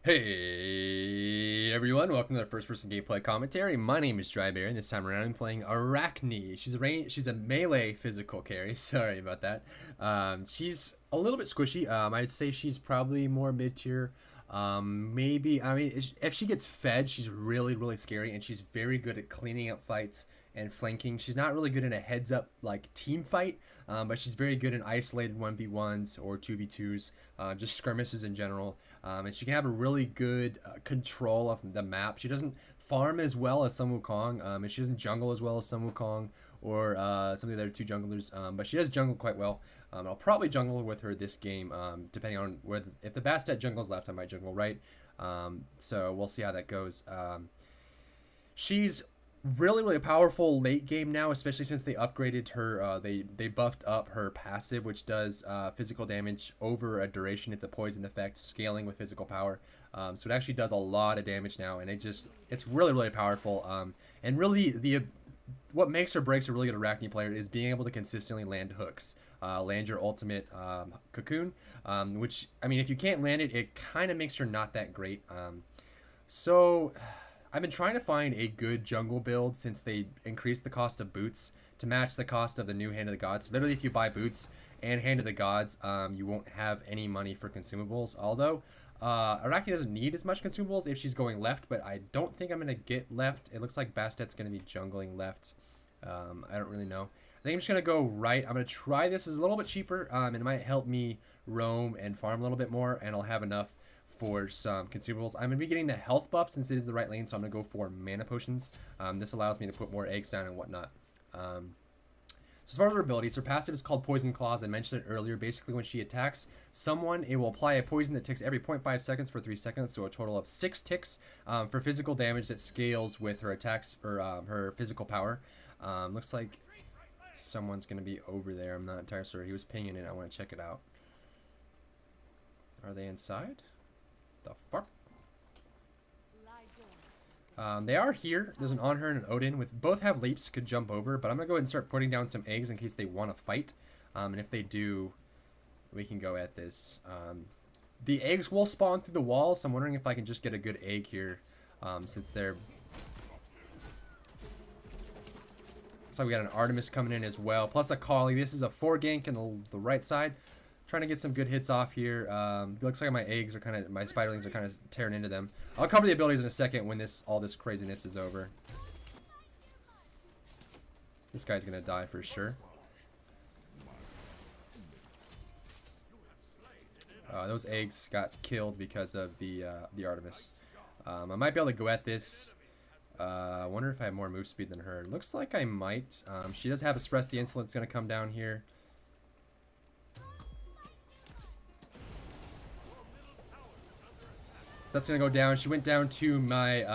Hey everyone, welcome to the first person gameplay commentary. My name is Drybear and this time around I'm playing Arachne. She's a melee physical carry, sorry about that. She's a little bit squishy. I'd say she's probably more mid-tier. Maybe, I mean, if she gets fed, she's really scary, and she's very good at cleaning up fights and flanking. She's not really good in a heads-up like team fight, but she's very good in isolated 1v1s or 2v2s, just skirmishes in general. And she can have a really good control of the map. She doesn't farm as well as some Wukong, and she doesn't jungle as well as some Wukong or some of the other two junglers, but she does jungle quite well. I'll probably jungle with her this game, depending on if the Bastet jungles left, I might jungle right. So we'll see how that goes. She's really powerful late game now, especially since they upgraded her. They buffed up her passive, which does physical damage over a duration. It's a poison effect, scaling with physical power. So it actually does a lot of damage now, and it's really powerful. And really what makes or breaks a really good Arachne player is being able to consistently land hooks, land your ultimate cocoon, which, I mean, if you can't land it, it kind of makes her not that great. So I've been trying to find a good jungle build since they increased the cost of boots to match the cost of the new Hand of the Gods. So literally, if you buy boots and Hand of the Gods, you won't have any money for consumables. Although Arachne doesn't need as much consumables if she's going left, but I don't think I'm going to get left. It looks like Bastet's going to be jungling left. I don't really know. I think I'm just going to go right. I'm going to try this. It's a little bit cheaper, and it might help me roam and farm a little bit more, and I'll have enough for some consumables. I'm going to be getting the health buff since it is the right lane, so I'm going to go for mana potions. This allows me to put more eggs down and whatnot. So as far as her abilities, her passive is called Poison Claws. I mentioned it earlier. Basically, when she attacks someone, it will apply a poison that ticks every 0.5 seconds for 3 seconds, so a total of 6 ticks for physical damage that scales with her attacks or her physical power. Looks like someone's going to be over there. I'm not entirely sure. He was pinging it. I want to check it out. Are they inside? The fuck? They are here. There's an On Her and an Odin. With both have leaps, could jump over, but I'm gonna go ahead and start putting down some eggs in case they want to fight. And if they do, we can go at this. The eggs will spawn through the wall, so I'm wondering if I can just get a good egg here, since they're. So we got an Artemis coming in as well, plus a Kali. This is a 4 gank on the right side. Trying to get some good hits off here. Looks like my eggs are my spiderlings are kind of tearing into them. I'll cover the abilities in a second when all this craziness is over. This guy's gonna die for sure. Those eggs got killed because of the Artemis. I might be able to go at this. I wonder if I have more move speed than her. Looks like I might. She does have Express the Insolence gonna come down here. That's gonna go down. She went down to my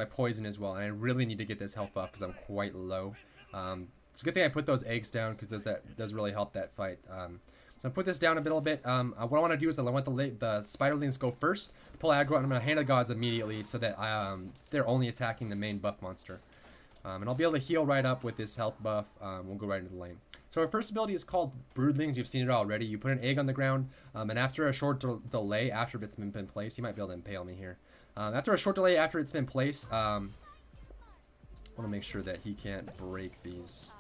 poison as well, and I really need to get this health buff because I'm quite low. It's a good thing I put those eggs down because that does really help that fight. So I put this down a little bit. What I want to do is I want the spiderlings go first, pull aggro, and I'm gonna Hand of Gods immediately so that they're only attacking the main buff monster. And I'll be able to heal right up with this health buff. We'll go right into the lane. So our first ability is called Broodlings. You've seen it already. You put an egg on the ground, and after a short delay after it's been placed, he might be able to impale me here. After a short delay after it's been placed, I want to make sure that he can't break these.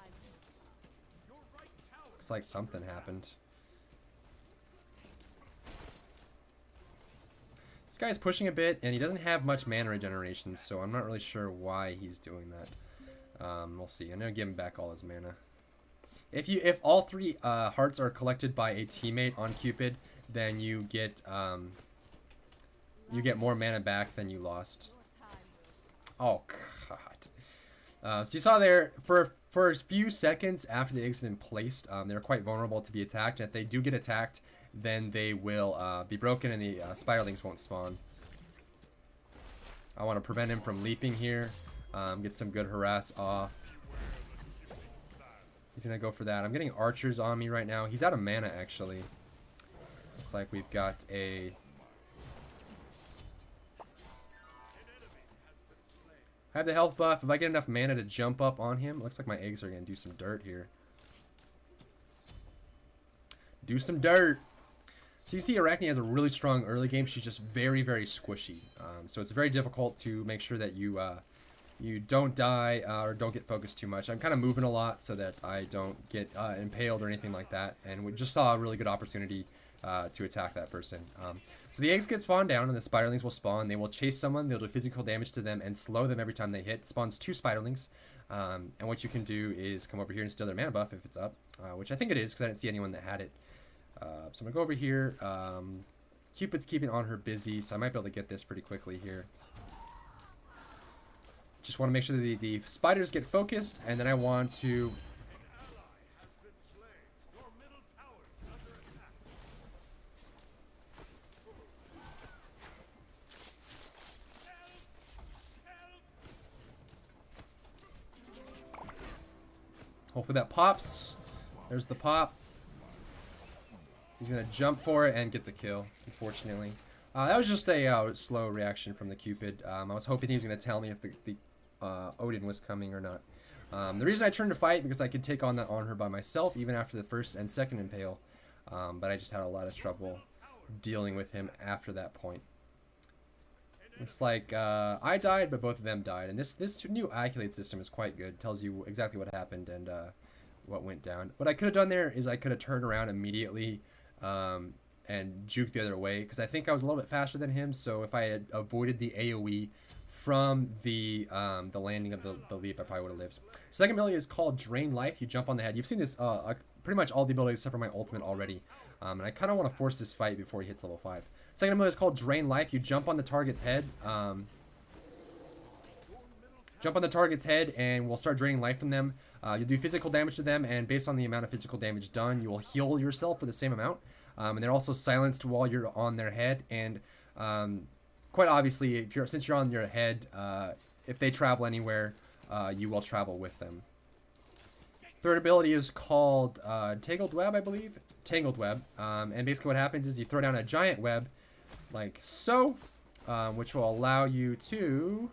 Looks like something happened. This guy's pushing a bit, and he doesn't have much mana regeneration, so I'm not really sure why he's doing that. We'll see. I'm gonna give him back all his mana. If all 3 hearts are collected by a teammate on Cupid, then you get more mana back than you lost. Oh god. So you saw there for a few seconds after the egg's been placed, they're quite vulnerable to be attacked. And if they do get attacked, then they will be broken and the spiderlings won't spawn. I want to prevent him from leaping here. Get some good harass off. He's gonna go for that. I'm getting archers on me right now. He's out of mana actually. Looks like we've got a. I have the health buff. If I get enough mana to jump up on him, looks like my eggs are gonna do some dirt here. Do some dirt. So you see Arachne has a really strong early game. She's just very, very squishy. So it's very difficult to make sure that you you don't die or don't get focused too much. I'm kind of moving a lot so that I don't get impaled or anything like that. And we just saw a really good opportunity to attack that person. So the eggs get spawned down and the spiderlings will spawn. They will chase someone. They'll do physical damage to them and slow them every time they hit. Spawns 2 spiderlings. And what you can do is come over here and steal their mana buff if it's up, which I think it is because I didn't see anyone that had it. So I'm going to go over here. Cupid's keeping on her busy, so I might be able to get this pretty quickly here. Just want to make sure that the spiders get focused, and then I want to... Hopefully that pops. There's the pop. He's going to jump for it and get the kill, unfortunately. That was just a slow reaction from the Cupid. I was hoping he was going to tell me if the Odin was coming or not. The reason I turned to fight because I could take on her by myself even after the first and second impale. But I just had a lot of trouble dealing with him after that point. Looks like I died, but both of them died. And this new accolade system is quite good. It tells you exactly what happened and what went down. What I could have done there is I could have turned around immediately and juked the other way, because I think I was a little bit faster than him. So if I had avoided the AoE from the landing of the leap, I probably would have lived. Second ability is called Drain Life. You jump on the head. You've seen this pretty much all the abilities except for my ultimate already. And I kind of want to force this fight before he hits level 5. Second ability is called Drain Life. You jump on the target's head. Jump on the target's head and we'll start draining life from them. You'll do physical damage to them, and based on the amount of physical damage done, you will heal yourself for the same amount. And they're also silenced while you're on their head. And quite obviously, since you're on their head, if they travel anywhere, you will travel with them. Third ability is called Tangled Web, I believe. Tangled Web. And basically what happens is you throw down a giant web, like so, which will allow you to...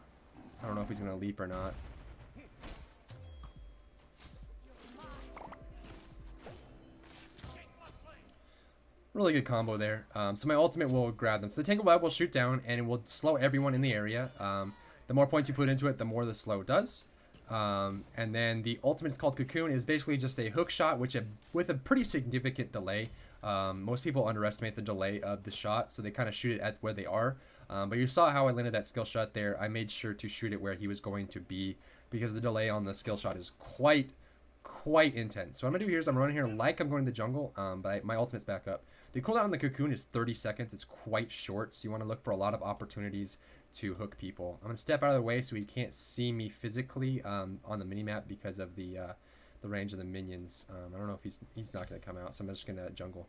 I don't know if he's going to leap or not. Really good combo there. So my ultimate will grab them. So the Tangled Web will shoot down and it will slow everyone in the area. The more points you put into it, the more the slow does. And then the ultimate is called Cocoon. Is basically just a hook shot, with a pretty significant delay. Most people underestimate the delay of the shot, so they kind of shoot it at where they are. But you saw how I landed that skill shot there. I made sure to shoot it where he was going to be, because the delay on the skill shot is quite intense. So what I'm going to do here is I'm running here like I'm going to the jungle, but my ultimate's back up. The cooldown on the Cocoon is 30 seconds. It's quite short, so you want to look for a lot of opportunities to hook people. I'm going to step out of the way so he can't see me physically on the minimap because of the range of the minions. I don't know if he's not going to come out, so I'm just going to jungle.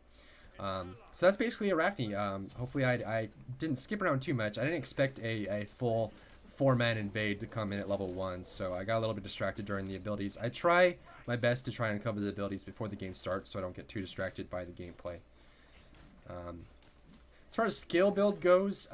So that's basically Arachne. Hopefully I didn't skip around too much. I didn't expect a full 4-man invade to come in at level 1, so I got a little bit distracted during the abilities. I try my best to try and cover the abilities before the game starts so I don't get too distracted by the gameplay. As far as skill build goes,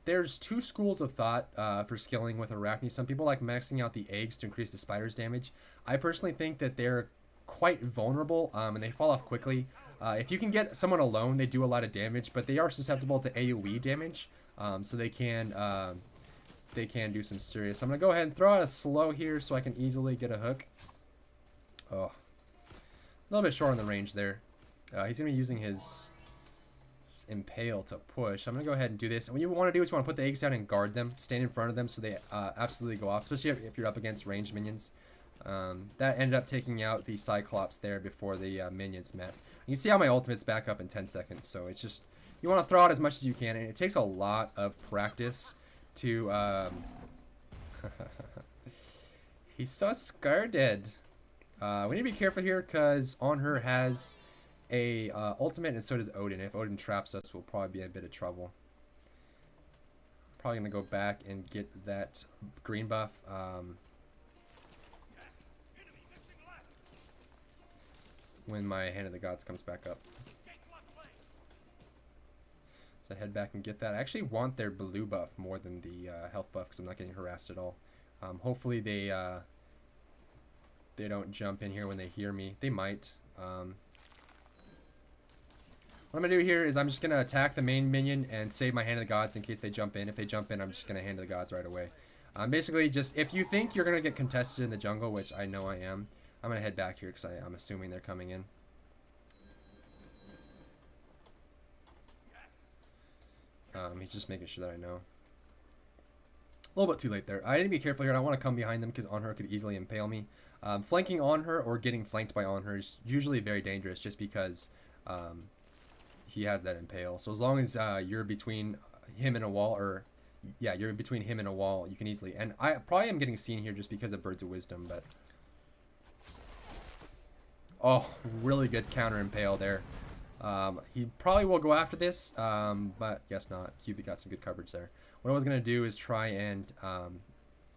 there's 2 schools of thought for skilling with Arachne. Some people like maxing out the eggs to increase the spider's damage. I personally think that they're quite vulnerable and they fall off quickly. If you can get someone alone, they do a lot of damage, but they are susceptible to AoE damage, so they can do some serious. I'm gonna go ahead and throw out a slow here so I can easily get a hook. Oh, a little bit short on the range there. He's gonna be using his impale to push. I'm gonna go ahead and do this. And what you want to do is you want to put the eggs down and guard them, stand in front of them so they absolutely go off, especially if you're up against ranged minions. That ended up taking out the Cyclops there before the minions met. You can see how my ultimate's back up in 10 seconds, so it's just, you want to throw out as much as you can, and it takes a lot of practice to he's so scared. We need to be careful here because on her has a ultimate, and so does Odin. If Odin traps us, we'll probably be in a bit of trouble. Probably gonna go back and get that green buff. When my Hand of the Gods comes back up. So head back and get that. I actually want their blue buff more than the health buff because I'm not getting harassed at all. Hopefully they don't jump in here when they hear me. They might. What I'm going to do here is I'm just going to attack the main minion and save my Hand of the Gods in case they jump in. If they jump in, I'm just going to Hand of the Gods right away. Basically, just if you think you're going to get contested in the jungle, which I know I am, I'm going to head back here because I'm assuming they're coming in. He's just making sure that I know. A little bit too late there. I need to be careful here. I don't want to come behind them because On Her could easily impale me. Flanking On Her or getting flanked by On Her is usually very dangerous just because he has that impale. So as long as you're between him and a wall, or yeah, you're between him and a wall, you can easily. And I probably am getting seen here just because of Birds of Wisdom, but oh, really good counter impale there. He probably will go after this, but guess not. Cupid got some good coverage there. What I was going to do is try and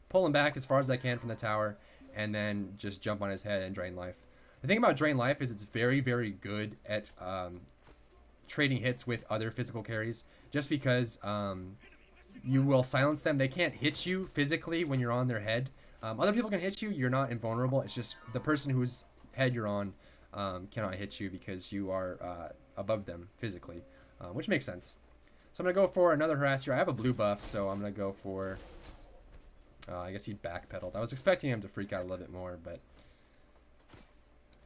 pull him back as far as I can from the tower, and then just jump on his head and drain life. The thing about drain life is it's very, very good at trading hits with other physical carries, just because you will silence them. They can't hit you physically when you're on their head. Other people can hit you. You're not invulnerable. It's just the person whose head you're on cannot hit you because you are above them physically, which makes sense. So I'm going to go for another harass here. I have a blue buff, so I'm going to go for... I guess he backpedaled. I was expecting him to freak out a little bit more, but...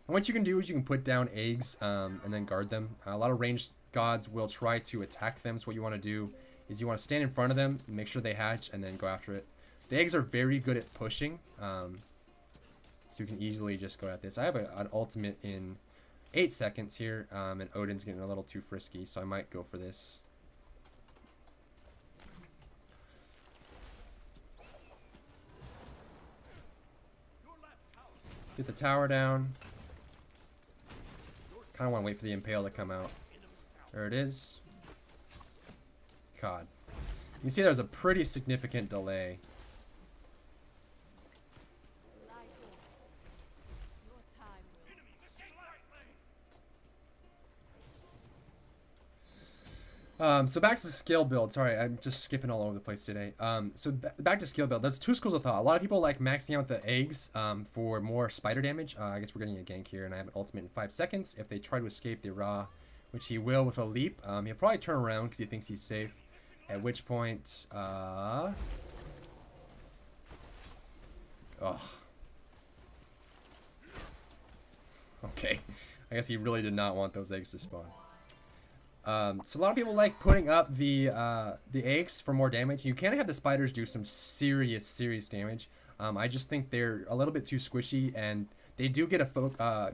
And what you can do is you can put down eggs and then guard them. A lot of ranged gods will try to attack them, so what you want to do is you want to stand in front of them, make sure they hatch, and then go after it. The eggs are very good at pushing, so you can easily just go at this. I have an ultimate in 8 seconds here, and Odin's getting a little too frisky, so I might go for this. Get the tower down. Kind of want to wait for the impale to come out. There it is. God. You can see there's a pretty significant delay. So back to the skill build. Sorry, I'm just skipping all over the place today. So back to skill build. There's two schools of thought. A lot of people like maxing out the eggs for more spider damage. I guess we're getting a gank here, and I have an ultimate in 5 seconds. If they try to escape the Ra, which he will with a leap, he'll probably turn around because he thinks he's safe. At which point, oh. Okay. I guess he really did not want those eggs to spawn. So a lot of people like putting up the eggs for more damage. You can have the spiders do some serious damage. I just think they're a little bit too squishy, and they do get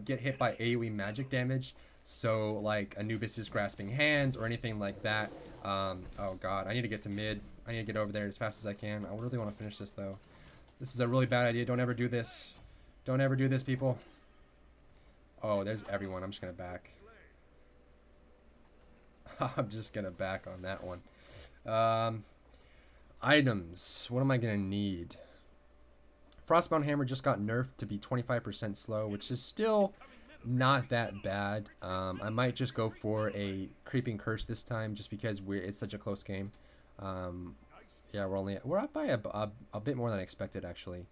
get hit by AoE magic damage. So like Anubis's grasping hands or anything like that. Oh god, I need to get to mid. I need to get over there as fast as I can. I really want to finish this though. This is a really bad idea. Don't ever do this. Don't ever do this, people. Oh, there's everyone. I'm just gonna back. I'm just gonna back on that one. Items. What am I gonna need? Frostbound Hammer just got nerfed to be 25% slow, which is still not that bad. I might just go for a Creeping Curse this time, just because it's such a close game. Yeah, we're up by a bit more than I expected actually.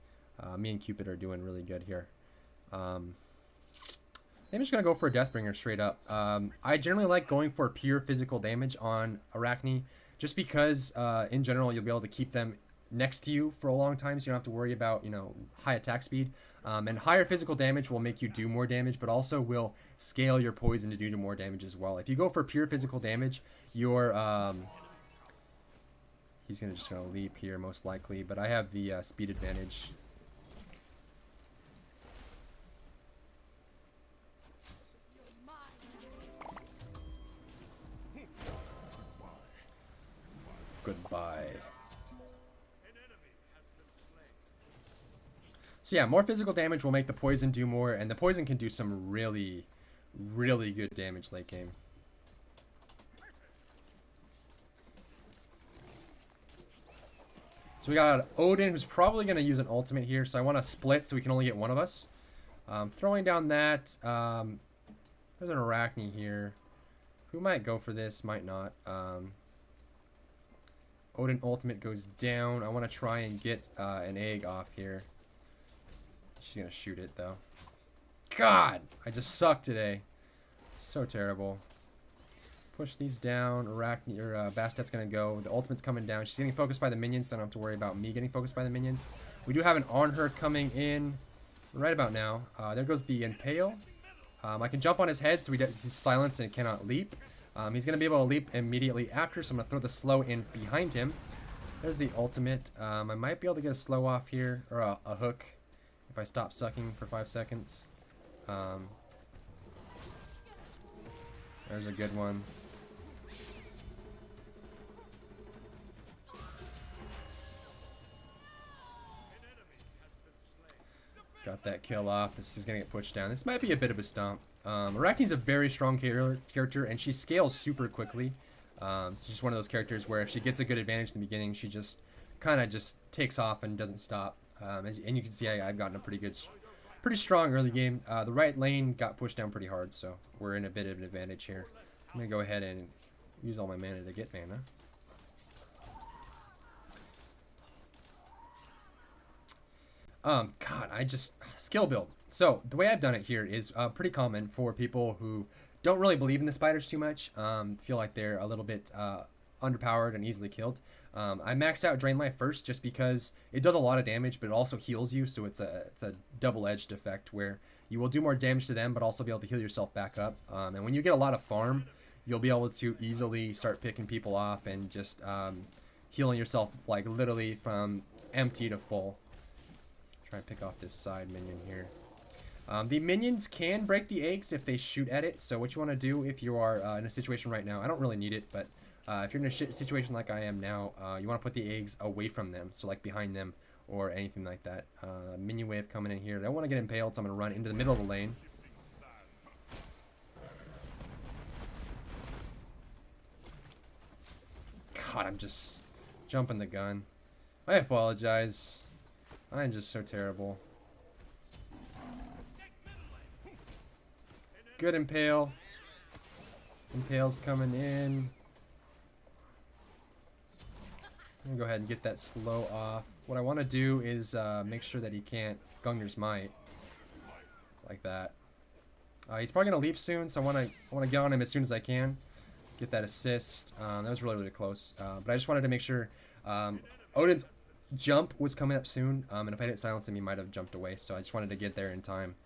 Me and Cupid are doing really good here. I'm just going to go for a Deathbringer straight up. I generally like going for pure physical damage on Arachne, just because in general you'll be able to keep them next to you for a long time, so you don't have to worry about, you know, high attack speed. And higher physical damage will make you do more damage, but also will scale your poison to do more damage as well. If you go for pure physical damage, you're... he's just going to leap here most likely, but I have the speed advantage. Goodbye. So yeah, more physical damage will make the poison do more, and the poison can do some really good damage late game. So we got Odin, who's probably going to use an ultimate here, so I want to split so we can only get one of us. Throwing down that, there's an Arachne here. Who might go for this, might not. Odin ultimate goes down. I want to try and get an egg off here. She's going to shoot it, though. God! I just suck today. So terrible. push these down. Arachne or Bastet's gonna go. The ultimate's coming down. She's getting focused by the minions, so I don't have to worry about me getting focused by the minions. We do have an on her coming in right about now. There goes the impale. I can jump on his head, so he's silenced and cannot leap. He's gonna be able to leap immediately after, so I'm gonna throw the slow in behind him. There's the ultimate. I might be able to get a slow off here, or a hook, if I stop sucking for 5 seconds. There's a good one. Got that kill off. This is gonna get pushed down. This might be a bit of a stomp. Arachne's a very strong character, and she scales super quickly. It's just one of those characters where if she gets a good advantage in the beginning, she just kind of just takes off and doesn't stop. And you can see I've gotten a pretty strong early game. The right lane got pushed down pretty hard, so we're in a bit of an advantage here. I'm gonna go ahead and use all my mana to get mana. God, skill build. So the way I've done it here is pretty common for people who don't really believe in the spiders too much. Feel like they're a little bit underpowered and easily killed. I maxed out Drain Life first just because it does a lot of damage, but it also heals you, so it's a double-edged effect where you will do more damage to them, but also be able to heal yourself back up. And when you get a lot of farm, you'll be able to easily start picking people off and just healing yourself like literally from empty to full. Try and pick off this side minion here. The minions can break the eggs if they shoot at it, so what you want to do if you are in a situation right now, I don't really need it, but if you're in a situation like I am now, you want to put the eggs away from them, so like behind them or anything like that. Minion wave coming in here. I don't want to get impaled, so I'm going to run into the middle of the lane. God, I'm just jumping the gun. I apologize. I'm just so terrible. Good impale. Impale's coming in. I'm gonna go ahead and get that slow off. What I want to do is make sure that he can't Gungnir's Might like that. He's probably gonna leap soon, so I want to get on him as soon as I can. Get that assist. That was really close. But I just wanted to make sure Odin's jump was coming up soon, and if I didn't silence him, he might have jumped away. So I just wanted to get there in time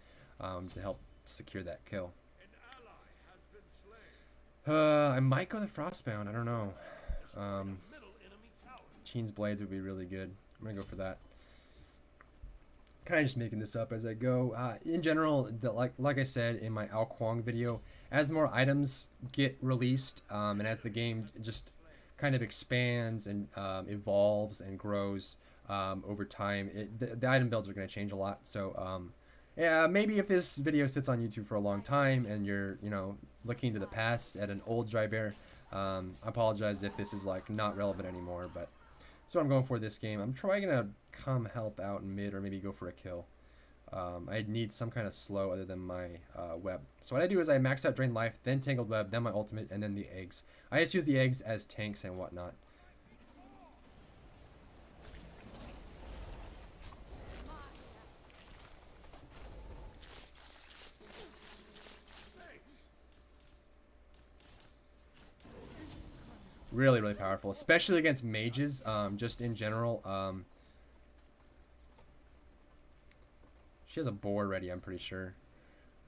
to help secure that kill. I might go the Frostbound. I don't know. Sheen's Blades would be really good. I'm gonna go for that. Kind of just making this up as I go. In general, like I said in my Ao Kuang video, as more items get released, and as the game just kind of expands and evolves and grows over time, the item builds are going to change a lot. So yeah, maybe if this video sits on YouTube for a long time and you're looking into the past at an old Drybear, I apologize if this is like not relevant anymore, but that's what I'm going for this game. I'm probably going to come help out in mid or maybe go for a kill. I need some kind of slow other than my web. So what I do is I max out Drain Life, then Tangled Web, then my ultimate, and then the eggs. I just use the eggs as tanks and whatnot. Really powerful, especially against mages, just in general. She has a boar ready, I'm pretty sure.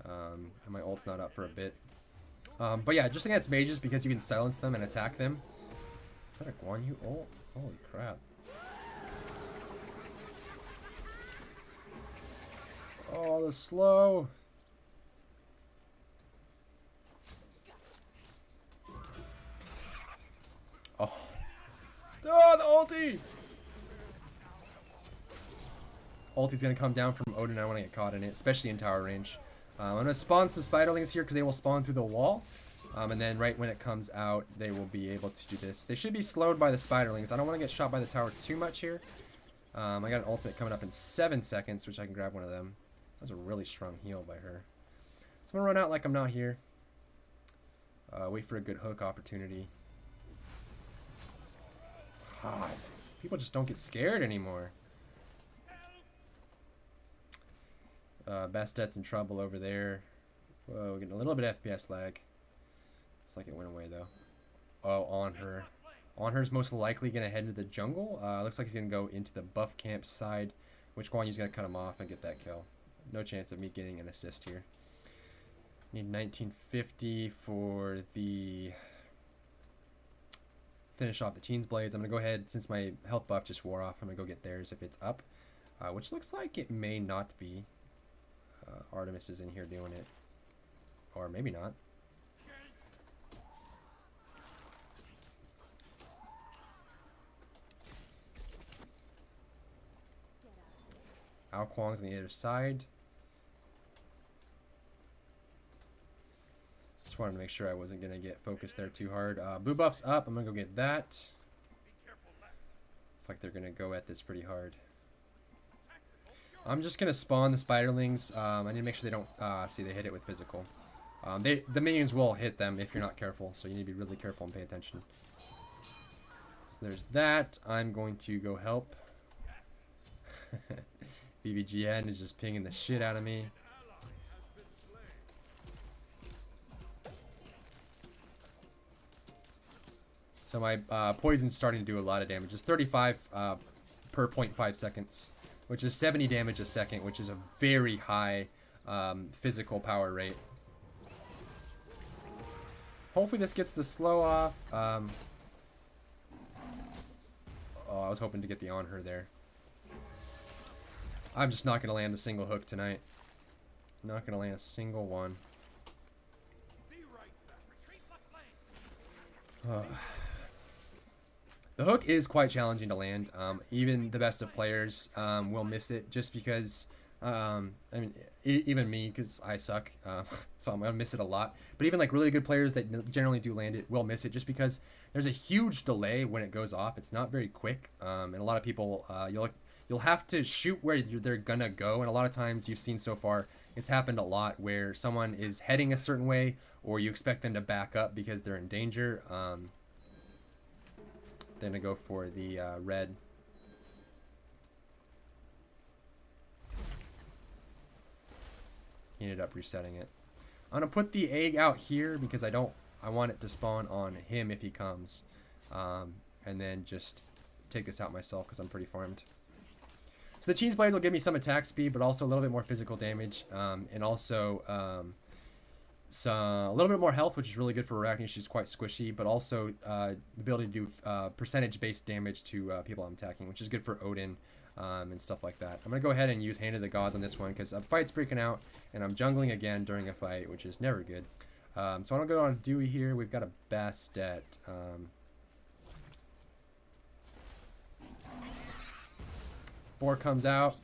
And my ult's not up for a bit. But yeah, just against mages because you can silence them and attack them. Is that a Guan Yu ult? Holy crap. Oh, the slow. Oh. Oh, the ulti! Ulti's gonna come down from Odin. I don't want to get caught in it, especially in tower range. I'm gonna spawn some spiderlings here because they will spawn through the wall. And then right when it comes out, they will be able to do this. They should be slowed by the spiderlings. I don't want to get shot by the tower too much here. I got an ultimate coming up in 7 seconds, which I can grab one of them. That was a really strong heal by her. So I'm gonna run out like I'm not here. Wait for a good hook opportunity. God, people just don't get scared anymore. Bastet's in trouble over there. Whoa, getting a little bit of FPS lag. It's like it went away though. Oh, on her. On her's most likely going to head into the jungle. Looks like he's going to go into the buff camp side, which Guan Yu's going to cut him off and get that kill. No chance of me getting an assist here. Need 1950 for the finish off the Cheen's Blades. I'm going to go ahead, since my health buff just wore off, I'm going to go get theirs if it's up. Which looks like it may not be. Artemis is in here doing it. Or maybe not. Ao Kuang's on the other side. Just wanted to make sure I wasn't going to get focused there too hard. Blue buff's up. I'm going to go get that. It's like they're going to go at this pretty hard. I'm just going to spawn the spiderlings. I need to make sure they don't see they hit it with physical. The minions will hit them if you're not careful, so you need to be really careful and pay attention. So there's that. I'm going to go help. BBGN is just pinging the shit out of me. So my poison's starting to do a lot of damage. It's 35 per 0.5 seconds, which is 70 damage a second, which is a very high physical power rate. Hopefully this gets the slow off. Oh, I was hoping to get the on her there. I'm just not going to land a single hook tonight. Not going to land a single one. The hook is quite challenging to land. Even the best of players will miss it just because, I mean, even me, because I suck, so I'm going to miss it a lot. But even like really good players that generally do land it will miss it just because there's a huge delay when it goes off. It's not very quick, and a lot of people, you'll have to shoot where they're gonna go, and a lot of times you've seen so far, it's happened a lot where someone is heading a certain way, or you expect them to back up because they're in danger. They're gonna go for the red. He ended up resetting it. I'm gonna put the egg out here because I want it to spawn on him if he comes, and then just take this out myself because I'm pretty farmed. So the Cheen's Blades will give me some attack speed, but also a little bit more physical damage, and also a little bit more health, which is really good for Arachne. She's quite squishy, but also the ability to do percentage-based damage to people I'm attacking, which is good for Odin and stuff like that. I'm going to go ahead and use Hand of the Gods on this one because a fight's breaking out, and I'm jungling again during a fight, which is never good. So I'm going to go on Dewey here. We've got a Bastet. Boar comes out.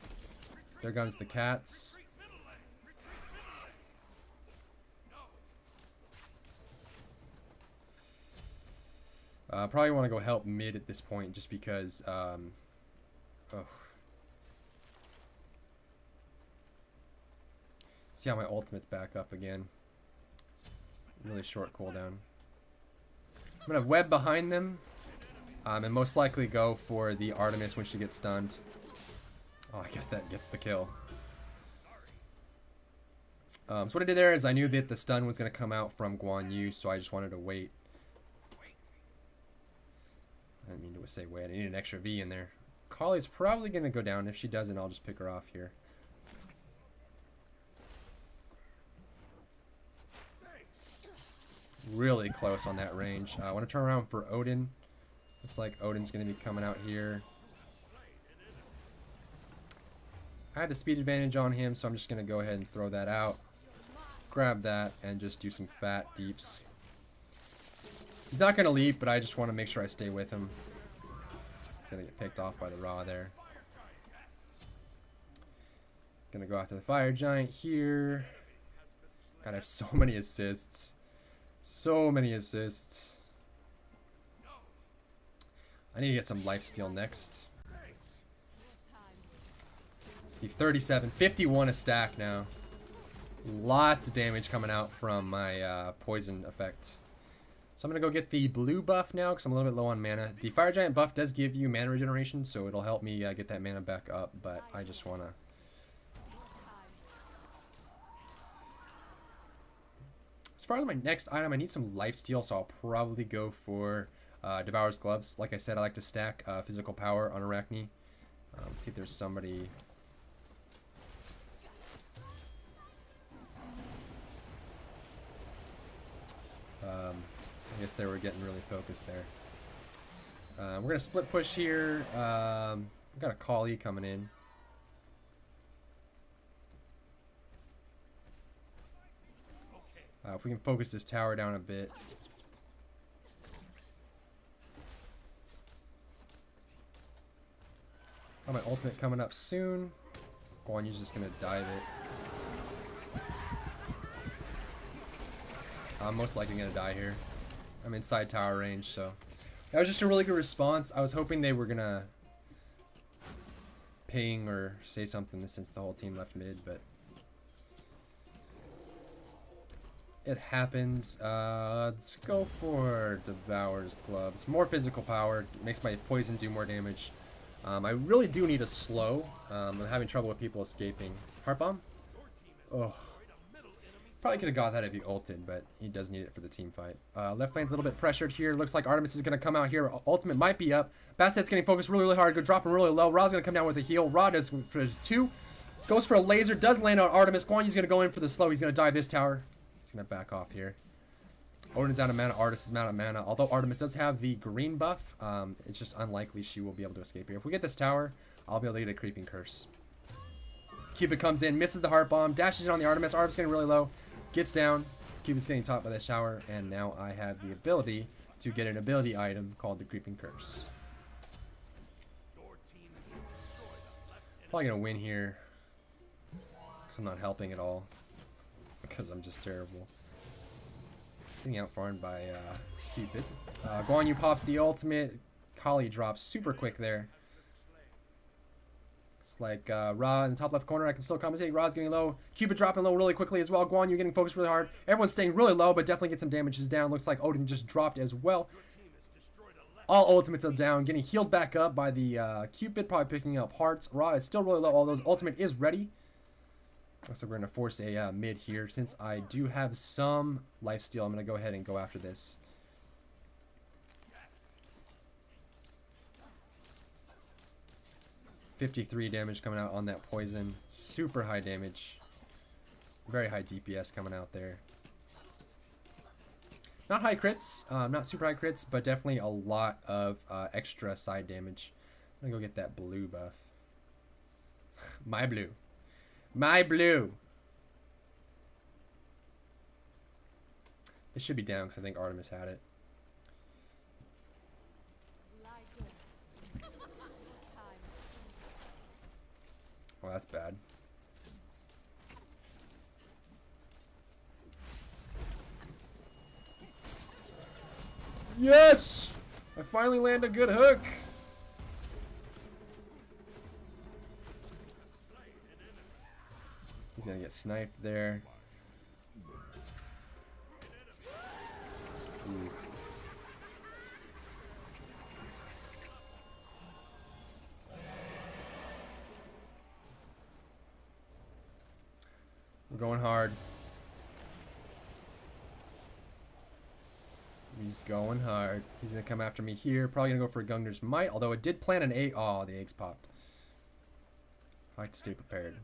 There comes the cats. Probably want to go help mid at this point just because see how my ultimate's back up again. Really short cooldown. I'm gonna web behind them, and most likely go for the Artemis when she gets stunned. Oh, I guess that gets the kill. So what I did there is I knew that the stun was going to come out from Guan Yu, so I just wanted to wait. I didn't mean to say wait. I need an extra V in there. Collie's probably going to go down. If she doesn't, I'll just pick her off here. Really close on that range. I want to turn around for Odin. Looks like Odin's going to be coming out here. I had the speed advantage on him, so I'm just going to go ahead and throw that out. Grab that, and just do some fat deeps. He's not going to leap, but I just want to make sure I stay with him. He's going to get picked off by the Ra there. Going to go after the Fire Giant here. God, I have so many assists. So many assists. I need to get some lifesteal next. See, 37, 51 a stack now. Lots of damage coming out from my poison effect. So I'm going to go get the blue buff now because I'm a little bit low on mana. The Fire Giant buff does give you mana regeneration, so it'll help me get that mana back up, but I just want to... As far as my next item, I need some lifesteal, so I'll probably go for Devourer's Gloves. Like I said, I like to stack physical power on Arachne. Let's see if there's somebody. I guess they were getting really focused there. We're going to split push here. We've got a Kali coming in. If we can focus this tower down a bit. Got my ultimate coming up soon. Guan Yu's just going to dive it. I'm most likely going to die here. I'm inside tower range, so. That was just a really good response. I was hoping they were going to ping or say something since the whole team left mid, but it happens. Let's go for Devourer's Gloves. More physical power. Makes my poison do more damage. I really do need a slow. I'm having trouble with people escaping. Heart Bomb? Oh. Probably could have got that if he ulted, but he does need it for the team fight. Left lane's a little bit pressured here. Looks like Artemis is going to come out here. Ultimate might be up. Bastet's getting focused really, really hard. Go dropping really low. Ra's going to come down with a heal. Ra does for his 2. Goes for a laser. Does land on Artemis. Guan Yu's going to go in for the slow. He's going to dive this tower. He's going to back off here. Odin's out of mana. Artis is out of mana. Although Artemis does have the green buff, it's just unlikely she will be able to escape here. If we get this tower, I'll be able to get a creeping curse. Cupid comes in, misses the heart bomb, dashes in on the Artemis. Artemis getting really low. Gets down. Cupid's getting topped by the shower, and now I have the ability to get an ability item called the Creeping Curse. Probably gonna win here because I'm not helping at all because I'm just terrible. Getting outfarmed by Cupid. Guan Yu pops the ultimate. Kali drops super quick there. Like Ra in the top left corner, I can still commentate. Ra's getting low. Cupid dropping low really quickly as well. Guan Yu getting focused really hard. Everyone's staying really low, but definitely get some damages down. Looks like Odin just dropped as well. All ultimates are down. Getting healed back up by the Cupid, probably picking up hearts. Ra is still really low. All those ultimate is ready. So we're going to force a mid here. Since I do have some lifesteal, I'm going to go ahead and go after this. $53 damage coming out on that poison. Super high damage. Very high DPS coming out there. Not high crits. Not super high crits, but definitely a lot of extra side damage. I'm going to go get that blue buff. My blue. My blue. It should be down because I think Artemis had it. Well, that's bad. Yes! I finally land a good hook. He's gonna get sniped there. Ooh. We're going hard. He's going hard. He's gonna come after me here. Probably gonna go for Gungnir's Might, although it did plant an egg. Oh, the eggs popped. I like to stay prepared.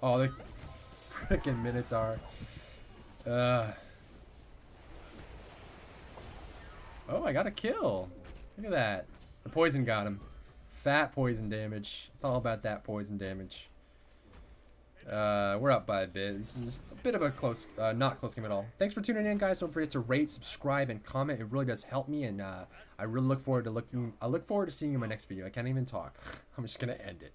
Oh, the freaking Minotaur. Oh, I got a kill. Look at that. The poison got him. Fat poison damage. It's all about that poison damage. We're up by a bit. This is a bit of a close, not close game at all. Thanks for tuning in, guys. Don't forget to rate, subscribe, and comment. It really does help me, and I really look forward to seeing you in my next video. I can't even talk. I'm just gonna end it.